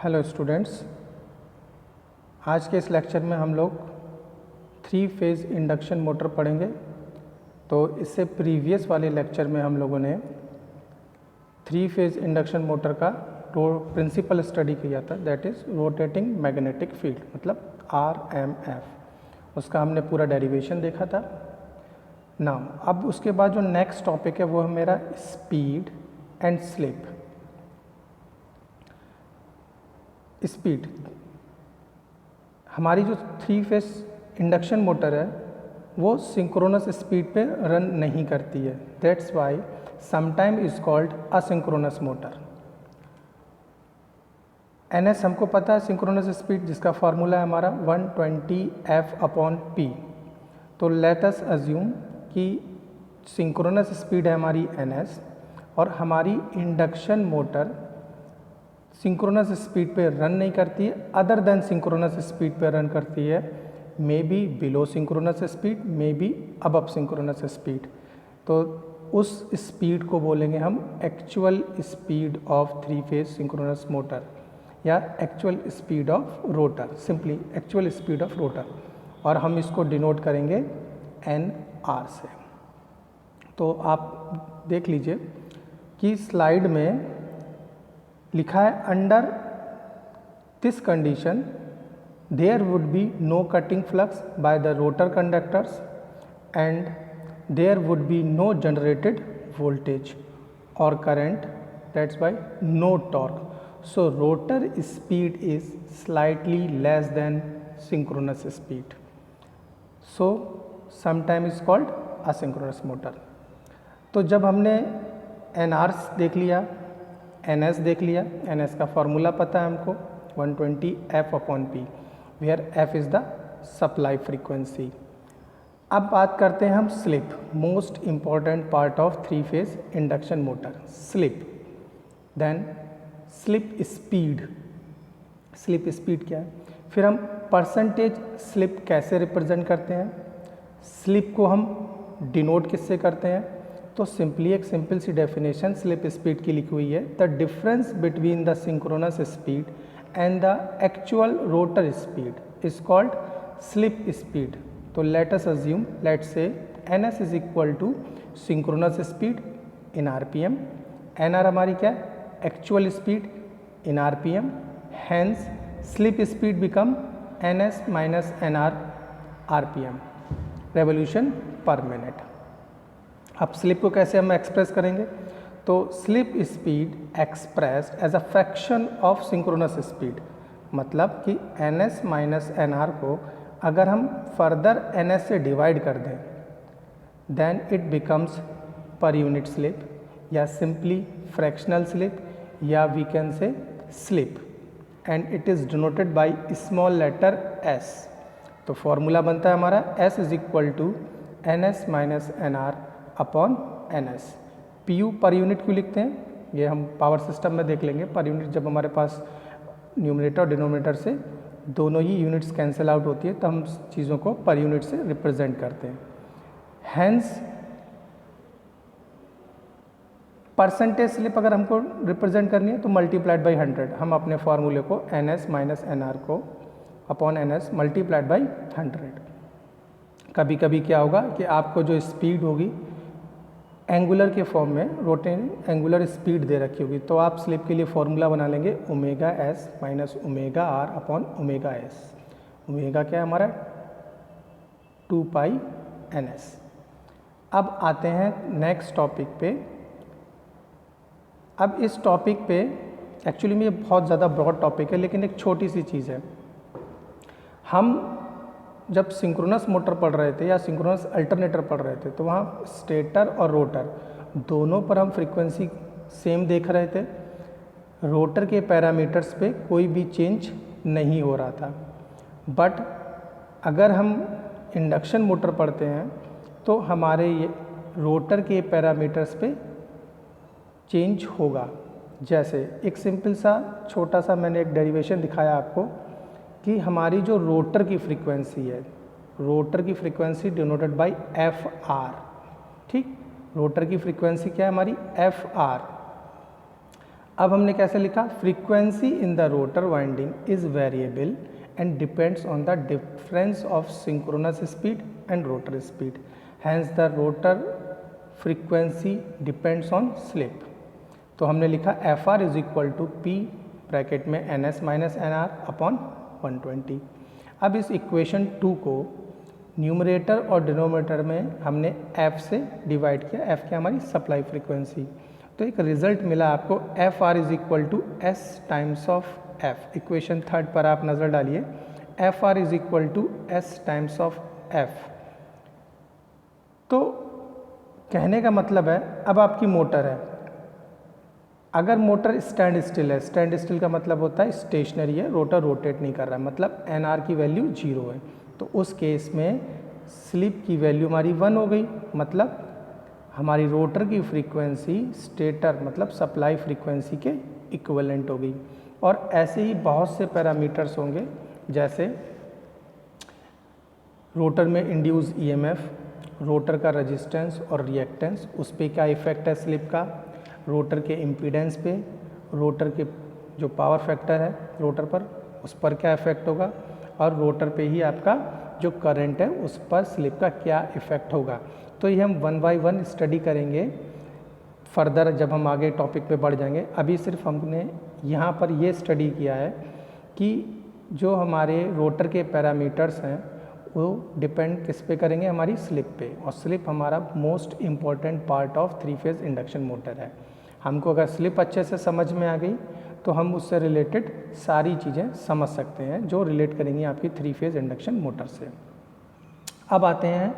Hello students, आज के इस लेक्चर में हम लोग 3 फेज़ इंडक्शन मोटर पढ़ेंगे। तो इससे प्रीवियस वाले लेक्चर में हम लोगों ने 3 फेज़ इंडक्शन मोटर का प्रिंसिपल स्टडी किया था, that is rotating magnetic field, मतलब RMF। उसका हमने पूरा डेरिवेशन देखा था। नाउ अब उसके बाद जो नेक्स्ट टॉपिक है वो है मेरा स्पीड एंड स्लिप। स्पीड, हमारी जो 3 फेज इंडक्शन मोटर है वो सिंक्रोनस स्पीड पे रन नहीं करती है, that's why sometime is called asynchronous motor. NS हमको पता है सिंक्रोनस स्पीड, जिसका फार्मूला है हमारा 120F/P। तो लेट अस अज्यूम कि सिंक्रोनस स्पीड है हमारी NS और हमारी इंडक्शन मोटर सिंक्रोनस स्पीड पे रन नहीं करती है, अदर देन सिंक्रोनस स्पीड पे रन करती है, may be below synchronous speed, may be above synchronous speed. तो उस स्पीड को बोलेंगे हम actual speed of 3 phase synchronous motor या actual speed of rotor, simply actual speed of rotor, और हम इसको डिनोट करेंगे NR से। तो आप देख लीजिए कि स्लाइड में लिखा है, under this condition there would be no cutting flux by the rotor conductors and there would be no generated voltage और current, that's by no torque. So rotor speed is slightly less than synchronous speed, so sometime is called asynchronous motor. तो जब हमने NR देख लिया, NS देख लिया, NS का formula पता है हमको 120F/P, where F is the supply frequency. अब बात करते हैं हम slip, most important part of 3 phase induction motor, slip. Then slip speed, slip speed क्या है, फिर हम परसेंटेज स्लिप कैसे रिप्रेजेंट करते हैं, स्लिप को हम डिनोट किससे करते हैं। तो सिंपली एक सिंपल सी डेफिनेशन स्लिप स्पीड की लिखी हुई है, the difference between the synchronous speed and the actual rotor speed is called slip speed. तो let us assume, let's say NS is equal to synchronous speed in RPM, NR हमारी क्या है, actual speed in RPM, hence slip speed become NS minus NR RPM, revolution per minute. अब slip को कैसे हम express करेंगे, तो slip speed expressed as a fraction of synchronous speed, मतलब कि NS माइनस NR को अगर हम फर्दर NS से डिवाइड कर दें, then it becomes per unit slip या सिंपली फ्रैक्शनल स्लिप, या we can say slip, and it is denoted by small letter s। तो फॉर्मूला बनता है हमारा S is equal to NS minus NR upon NS। PU per unit क्यों लिखते हैं, ये हम पावर सिस्टम में देख लेंगे। पर यूनिट जब हमारे पास न्यूमरेटर और डिनोमिनेटर से दोनों ही यूनिट्स कैंसिल आउट होती है तो हम चीज़ों को पर यूनिट से रिप्रेजेंट करते हैं। हैंस परसेंटेज स्लिप अगर हमको रिप्रेजेंट करनी है तो मल्टीप्लाइड बाई 100, हम अपने फार्मूले को NS माइनस NR को अपॉन NS मल्टीप्लाइड बाई 100। कभी कभी क्या होगा कि आपको जो स्पीड होगी एंगुलर के फॉर्म में, रोटेटिंग एंगुलर स्पीड दे रखी होगी, तो आप स्लिप के लिए फॉर्मूला बना लेंगे omega S minus omega R upon omega S। Omega क्या है हमारा 2 NS। अब आते हैं नेक्स्ट टॉपिक पे। अब इस टॉपिक पे एक्चुअली में ये बहुत ज़्यादा ब्रॉड टॉपिक है, लेकिन एक छोटी सी चीज़ है। हम जब सिंक्रोनस मोटर पढ़ रहे थे या सिंक्रोनस अल्टरनेटर पढ़ रहे थे तो वहाँ स्टेटर और रोटर दोनों पर हम फ्रीक्वेंसी सेम देख रहे थे, रोटर के पैरामीटर्स पे कोई भी चेंज नहीं हो रहा था। बट अगर हम इंडक्शन मोटर पढ़ते हैं तो हमारे ये रोटर के पैरामीटर्स पे चेंज होगा। जैसे एक सिंपल सा छोटा सा मैंने एक डेरिवेशन दिखाया आपको कि हमारी जो रोटर की फ्रीक्वेंसी है, रोटर की फ्रीक्वेंसी डिनोटेड बाय FR, ठीक, रोटर की फ्रीक्वेंसी क्या है हमारी FR। अब हमने कैसे लिखा, frequency in the rotor winding is variable and depends on the difference of synchronous speed and rotor speed, hence the rotor frequency depends on slip. तो हमने लिखा F R is equal to P bracket में N S minus N R upon 120। अब इस equation 2 को numerator और denominator में हमने एफ से डिवाइड किया, एफ क्या हमारी सप्लाई फ्रीक्वेंसी। तो एक रिजल्ट मिला आपको F R is equal to S times of F. Equation 3 पर आप नज़र डालिए, F R is equal to S times of F. तो कहने का मतलब है, अब आपकी मोटर है, अगर मोटर स्टैंड स्टिल है, स्टैंड स्टिल का मतलब होता है स्टेशनरी है, रोटर रोटेट नहीं कर रहा है, मतलब एन आर की वैल्यू 0 है, तो उस केस में स्लिप की वैल्यू हमारी 1 हो गई, मतलब हमारी रोटर की फ्रीक्वेंसी स्टेटर मतलब सप्लाई फ्रीक्वेंसी के इक्विवेलेंट हो गई। और ऐसे ही बहुत से पैरामीटर्स होंगे, जैसे रोटर में इंड्यूस ईएमएफ, रोटर का रेजिस्टेंस और रिएक्टेंस, उस पर क्या इफेक्ट है स्लिप का, रोटर के इम्पीडेंस पे, रोटर के जो पावर फैक्टर है रोटर पर, उस पर क्या इफेक्ट होगा, और रोटर पे ही आपका जो करंट है उस पर स्लिप का क्या इफेक्ट होगा। तो ये हम 1 बाय 1 स्टडी करेंगे फर्दर जब हम आगे टॉपिक पे बढ़ जाएंगे। अभी सिर्फ हमने यहाँ पर ये स्टडी किया है कि जो हमारे रोटर के पैरामीटर्स हैं वो डिपेंड किस पे करेंगे, हमारी स्लिप पे, और स्लिप हमारा most important part of 3 phase induction motor है। हमको अगर स्लिप अच्छे से समझ में आ गई तो हम उससे रिलेटेड सारी चीज़ें समझ सकते हैं जो रिलेट करेंगी आपकी 3 फेज़ इंडक्शन मोटर से। अब आते हैं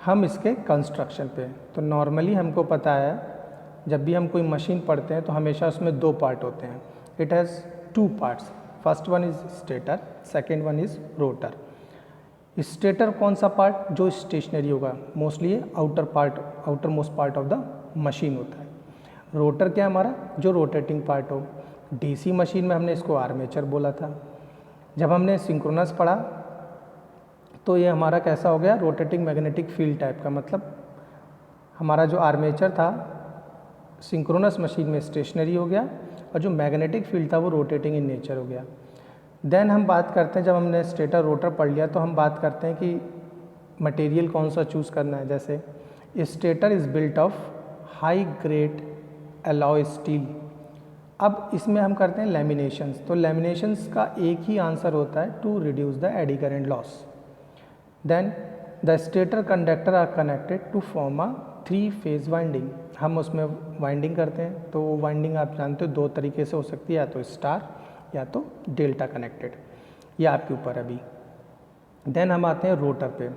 हम इसके कंस्ट्रक्शन पे। तो नॉर्मली हमको पता है जब भी हम कोई मशीन पढ़ते हैं तो हमेशा उसमें 2 पार्ट होते हैं। It has 2 parts, first one is stator, second one is rotor. Stator कौन सा पार्ट, जो स्टेशनरी होगा, mostly outer most part of the machine होता है। रोटर क्या हमारा, जो रोटेटिंग पार्ट हो। डीसी मशीन में हमने इसको आर्मेचर बोला था। जब हमने सिंक्रोनस पढ़ा तो ये हमारा कैसा हो गया, रोटेटिंग मैग्नेटिक फील्ड टाइप का, मतलब हमारा जो आर्मेचर था सिंक्रोनस मशीन में स्टेशनरी हो गया, और जो मैग्नेटिक फील्ड था वो रोटेटिंग इन नेचर हो गया। देन हम बात करते हैं, जब हमने स्टेटर रोटर पढ़ लिया तो हम बात करते हैं कि मटेरियल कौन सा चूज़ करना है। जैसे stator is built of high grade alloy steel. अब इसमें हम करते हैं लैमिनेशंस। तो लैमिनेशंस का एक ही आंसर होता है, to reduce the eddy current loss. Then the stator conductor are connected to form a 3 phase winding. हम उसमें वाइंडिंग करते हैं, तो वो वाइंडिंग आप जानते हो 2 तरीके से हो सकती है, या तो स्टार या तो डेल्टा कनेक्टेड, ये आपके ऊपर अभी। देन हम आते हैं रोटर पे।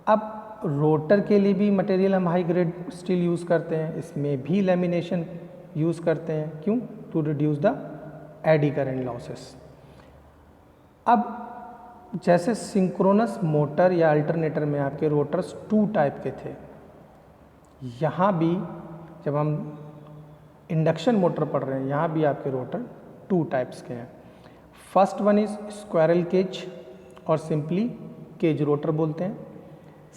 अब रोटर के लिए भी मटेरियल हम हाई ग्रेड स्टील यूज़ करते हैं, इसमें भी लैमिनेशन यूज़ करते हैं, क्यों, to reduce the eddy current losses. अब जैसे सिंक्रोनस मोटर या अल्टरनेटर में आपके रोटर्स 2 टाइप के थे, यहाँ भी जब हम इंडक्शन मोटर पढ़ रहे हैं यहाँ भी आपके रोटर 2 टाइप्स के हैं। First one is squirrel cage और सिंपली केज रोटर बोलते हैं।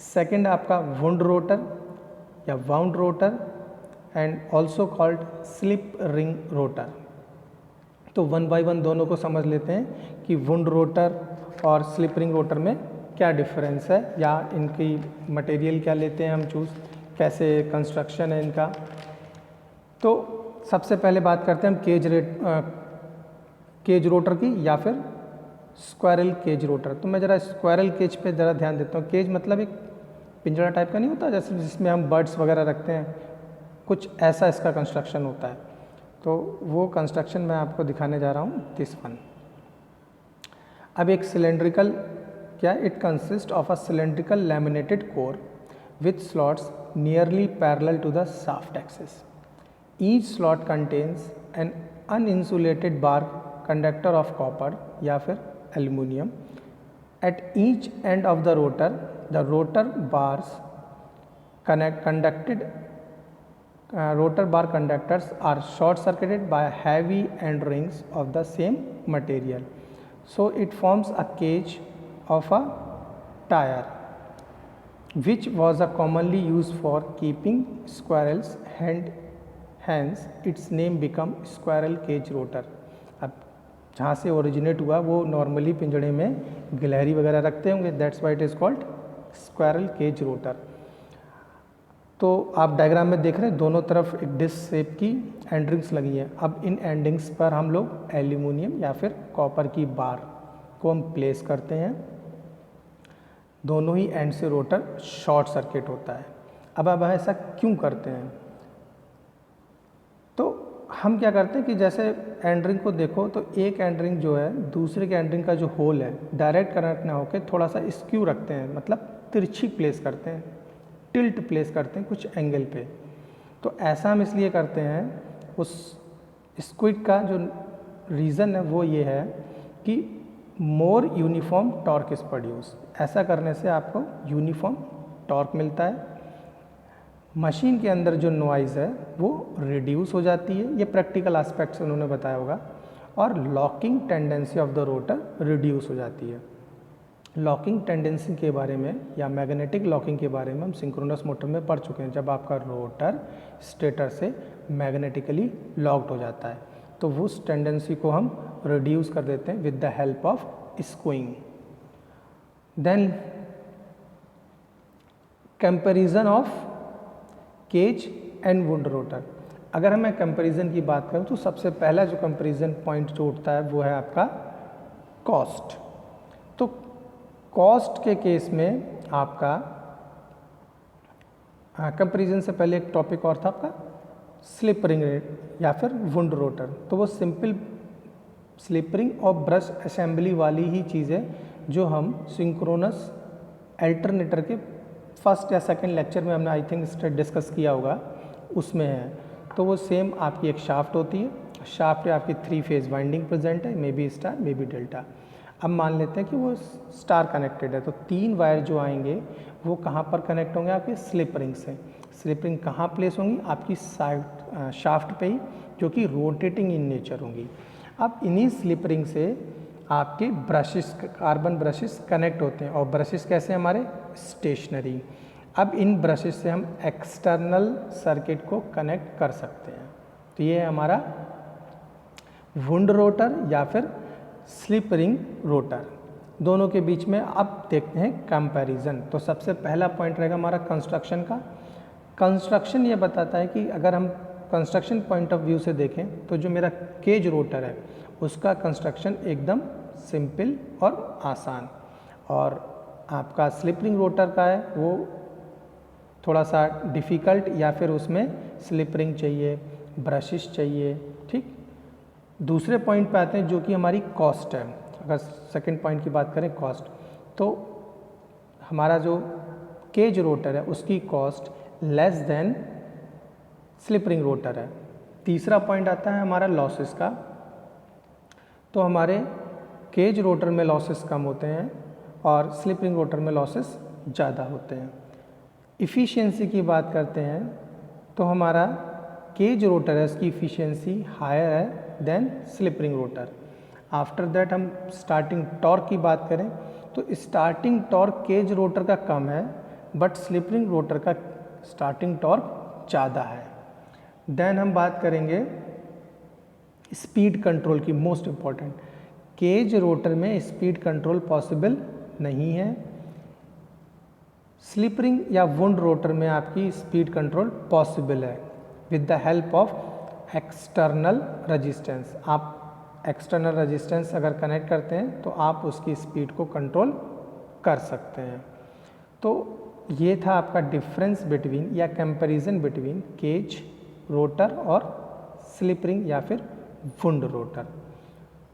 सेकंड आपका वुंड रोटर या wound rotor and also called slip ring rotor. तो 1 बाय 1 दोनों को समझ लेते हैं कि वुंड रोटर और स्लिप रिंग रोटर में क्या डिफरेंस है, या इनकी मटेरियल क्या लेते हैं हम चूज़, कैसे कंस्ट्रक्शन है इनका। तो सबसे पहले बात करते हैं हम केज रोटर की या फिर स्क्वायरल केज रोटर। तो मैं ज़रा स्क्वायरल केज पे ज़रा ध्यान देता हूँ। केज मतलब एक पिंजरा टाइप का नहीं होता, जैसे जिसमें हम बर्ड्स वगैरह रखते हैं, कुछ ऐसा इसका कंस्ट्रक्शन होता है। तो वो कंस्ट्रक्शन मैं आपको दिखाने जा रहा हूँ, दिस वन। अब एक सिलेंड्रिकल क्या, it consist of a cylindrical laminated core with slots nearly parallel to the shaft axis. Each slot contains an uninsulated bar conductor of copper या फिर aluminium. At each end of the rotor bars rotor bar conductors are short circuited by heavy end rings of the same material, so it forms a cage of a tire, which was commonly used for keeping squirrels hence its name become squirrel cage rotor. अब जहाँ से originate हुआ वो normally पिंजड़े में गिलहरी वगैरह रखते होंगे, that's why it is called squirrel cage rotor. तो आप डायग्राम में देख रहे हैं दोनों तरफ एक डिस्क शेप की एंडिंग्स लगी हैं। अब इन एंडिंग्स पर हम लोग एल्यूमिनियम या फिर कॉपर की बार को हम प्लेस करते हैं। दोनों ही एंड से रोटर शॉर्ट सर्किट होता है। अब ऐसा क्यों करते हैं? तो हम क्या करते हैं कि जैसे एंडरिंग को देखो तो एक एंडरिंग जो है दूसरे के एंडरिंग का जो होल है डायरेक्ट कनेक्ट ना होकर थोड़ा सा स्क्यू रखते हैं, मतलब तिरछी प्लेस करते हैं, टिल्ट प्लेस करते हैं कुछ एंगल पे। तो ऐसा हम इसलिए करते हैं, उस स्क्विड का जो रीज़न है वो ये है कि मोर यूनिफॉर्म टॉर्क इज़ प्रोड्यूस। ऐसा करने से आपको यूनिफॉर्म टॉर्क मिलता है, मशीन के अंदर जो नॉइज़ है वो रिड्यूस हो जाती है, ये प्रैक्टिकल एस्पेक्ट्स उन्होंने बताया होगा, और locking tendency of the rotor reduce हो जाती है। लॉकिंग टेंडेंसी के बारे में या मैग्नेटिक लॉकिंग के बारे में हम सिंक्रोनस मोटर में पढ़ चुके हैं। जब आपका रोटर स्टेटर से मैग्नेटिकली लॉक्ड हो जाता है तो वो उस टेंडेंसी को हम रिड्यूस कर देते हैं with the help of screwing. Then comparison of cage and wound rotor. अगर मैं कंपैरिजन की बात करूं तो सबसे पहला जो कंपैरिजन पॉइंट जो उठता है वो है आपका कॉस्ट। तो कॉस्ट के केस में आपका कंपैरिजन से पहले एक टॉपिक और था आपका स्लिप रिंग या फिर वुंड रोटर। तो वो सिंपल स्लिप रिंग और ब्रश असेंबली वाली ही चीज़ है जो हम सिंक्रोनस अल्टरनेटर के फर्स्ट या सेकंड लेक्चर में हमने आई थिंक डिस्कस किया होगा, उसमें है। तो वो सेम आपकी एक शाफ्ट होती है, शाफ्ट में आपकी 3 फेज वाइंडिंग प्रेजेंट है, may B star may be delta. अब मान लेते हैं कि वो स्टार कनेक्टेड है, तो 3 वायर जो आएंगे वो कहाँ पर कनेक्ट होंगे? आपके स्लिप रिंग से। स्लिप रिंग कहाँ प्लेस होंगी? आपकी साइड शाफ्ट पे ही, जो कि रोटेटिंग इन नेचर होंगी। अब इन्हीं स्लिप रिंग से आपके ब्रशेस, कार्बन ब्रशेस कनेक्ट होते हैं, और ब्रशेस कैसे हमारे? स्टेशनरी। अब इन ब्रशेस से हम एक्सटर्नल सर्किट को कनेक्ट कर सकते हैं। तो ये है हमारा वुंड रोटर या फिर स्लिप रिंग रोटर। दोनों के बीच में अब देखते हैं कंपैरिजन। तो सबसे पहला पॉइंट रहेगा हमारा कंस्ट्रक्शन का। कंस्ट्रक्शन ये बताता है कि अगर हम कंस्ट्रक्शन पॉइंट ऑफ व्यू से देखें तो जो मेरा केज रोटर है उसका कंस्ट्रक्शन एकदम सिंपल और आसान, और आपका स्लिप रिंग रोटर का है वो थोड़ा सा डिफ़िकल्ट, या फिर उसमें स्लिप रिंग चाहिए, ब्रशेस चाहिए। ठीक, दूसरे पॉइंट पे आते हैं जो कि हमारी कॉस्ट है। अगर सेकंड पॉइंट की बात करें कॉस्ट, तो हमारा जो केज रोटर है उसकी cost less than slip ring rotor है। तीसरा पॉइंट आता है हमारा लॉसेस का। तो हमारे केज रोटर में लॉसेस कम होते हैं और स्लिप रिंग रोटर में लॉसेस ज़्यादा होते हैं। इफ़िशियंसी की बात करते हैं तो हमारा केज रोटर है उसकी इफ़िशियंसी हायर है then slip ring rotor. After that हम स्टार्टिंग टॉर्क की बात करें तो स्टार्टिंग टॉर्क केज रोटर का कम है, बट स्लिप रिंग रोटर का स्टार्टिंग टॉर्क ज़्यादा है। देन हम बात करेंगे स्पीड कंट्रोल की, मोस्ट इम्पॉर्टेंट। केज रोटर में स्पीड कंट्रोल पॉसिबल नहीं है। स्लिप रिंग या वुंड रोटर में आपकी स्पीड कंट्रोल पॉसिबल है with the help of external resistance. आप एक्सटर्नल रेजिस्टेंस अगर कनेक्ट करते हैं तो आप उसकी स्पीड को कंट्रोल कर सकते हैं। तो ये था आपका डिफरेंस बिटवीन या कंपैरिजन बिटवीन केज रोटर और स्लिप रिंग या फिर वुंड रोटर।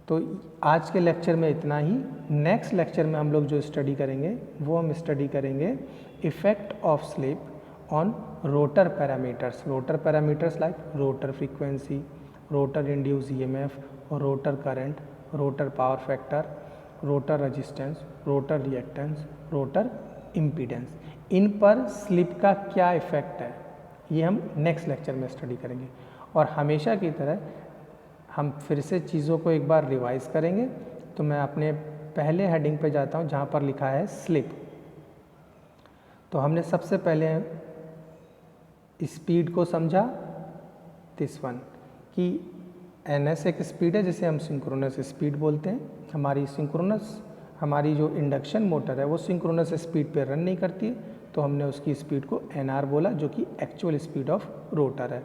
तो आज के लेक्चर में इतना ही। नेक्स्ट लेक्चर में हम लोग जो स्टडी करेंगे वो हम स्टडी करेंगे effect of slip on rotor parameters. Rotor parameters like rotor frequency, rotor induce EMF, rotor current, rotor power factor, rotor resistance, rotor reactance, rotor impedance. इन पर स्लिप का क्या इफ़ेक्ट है ये हम नेक्स्ट लेक्चर में स्टडी करेंगे। और हमेशा की तरह हम फिर से चीज़ों को एक बार रिवाइज़ करेंगे। तो मैं अपने पहले हेडिंग पे जाता हूँ जहाँ पर लिखा है स्लिप। तो हमने सबसे पहले स्पीड को समझा, दिस वन कि ns एक स्पीड है जिसे हम सिंक्रोनस स्पीड बोलते हैं। हमारी जो इंडक्शन मोटर है वो सिंक्रोनस स्पीड पे रन नहीं करती है, तो हमने उसकी स्पीड को nr बोला, जो कि एक्चुअल स्पीड ऑफ रोटर है।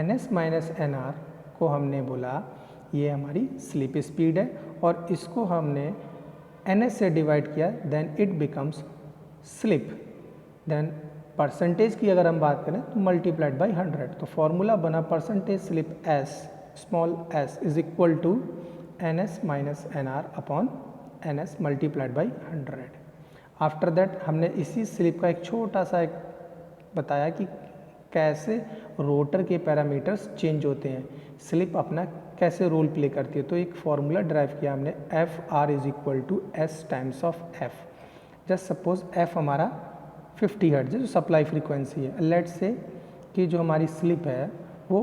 ns माइनस nr को हमने बोला ये हमारी स्लिप स्पीड है, और इसको हमने ns से डिवाइड किया, then it becomes slip. Then percentage की अगर हम बात करें तो मल्टीप्लाइड बाई 100, तो फॉर्मूला बना percentage slip s small s is equal to ns minus nr upon ns multiplied by 100। After that हमने इसी स्लिप का एक छोटा सा एक बताया कि कैसे रोटर के पैरामीटर्स चेंज होते हैं, स्लिप अपना कैसे रोल प्ले करती है। तो एक फॉर्मूला ड्राइव किया हमने, F R is equal to S times of F. Just suppose F हमारा 50 हर्ट्ज है जो सप्लाई फ्रीक्वेंसी है। लेट्स से कि जो हमारी स्लिप है वो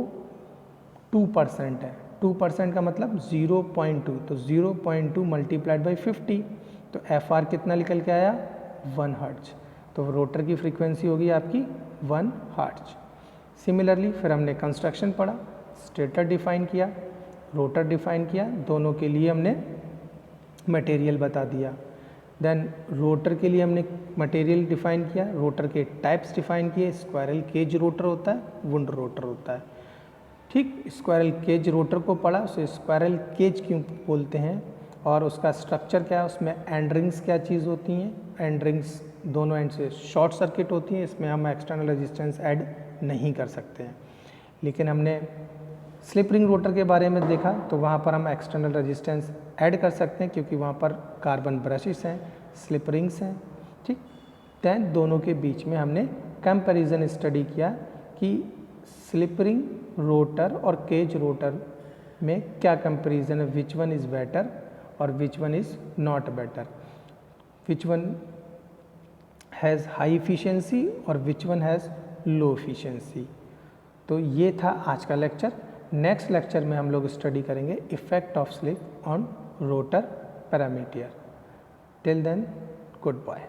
2% है। 2% का मतलब 0.2, तो 0.2 मल्टीप्लाइड बाई 50, तो एफ आर कितना निकल के आया 1 हर्ट्ज। तो रोटर की फ्रीक्वेंसी होगी आपकी 1 हर्ट्ज। सिमिलरली फिर हमने कंस्ट्रक्शन पढ़ा, स्टेटर डिफाइन किया, रोटर डिफाइन किया, दोनों के लिए हमने मटेरियल बता दिया। देन रोटर के लिए हमने मटेरियल डिफाइन किया, रोटर के टाइप्स डिफाइन किए। स्क्वायरल केज रोटर होता है, वुंड रोटर होता है। ठीक, स्क्वायरल केज रोटर को पढ़ा, उसे स्क्वायरल केज क्यों बोलते हैं और उसका स्ट्रक्चर क्या है, उसमें एंड रिंग्स क्या चीज़ होती हैं। एंड रिंग्स दोनों एंड से शॉर्ट सर्किट होती हैं, इसमें हम एक्सटर्नल रेजिस्टेंस ऐड नहीं कर सकते हैं। लेकिन हमने स्लिप रिंग रोटर के बारे में देखा, तो वहाँ पर हम एक्सटर्नल रेजिस्टेंस ऐड कर सकते हैं क्योंकि वहाँ पर कार्बन ब्रशेस हैं, स्लिप रिंग्स हैं। ठीक, दैन दोनों के बीच में हमने कंपैरिजन स्टडी किया कि स्लिप रिंग रोटर और केज रोटर में क्या कंपैरिजन है, विच वन इज़ बेटर और which one is not better, which one has high efficiency और which one has low efficiency. तो ये था आज का लेक्चर। नेक्स्ट लेक्चर में हम लोग स्टडी करेंगे effect of slip on rotor parameter. Till then, good bye.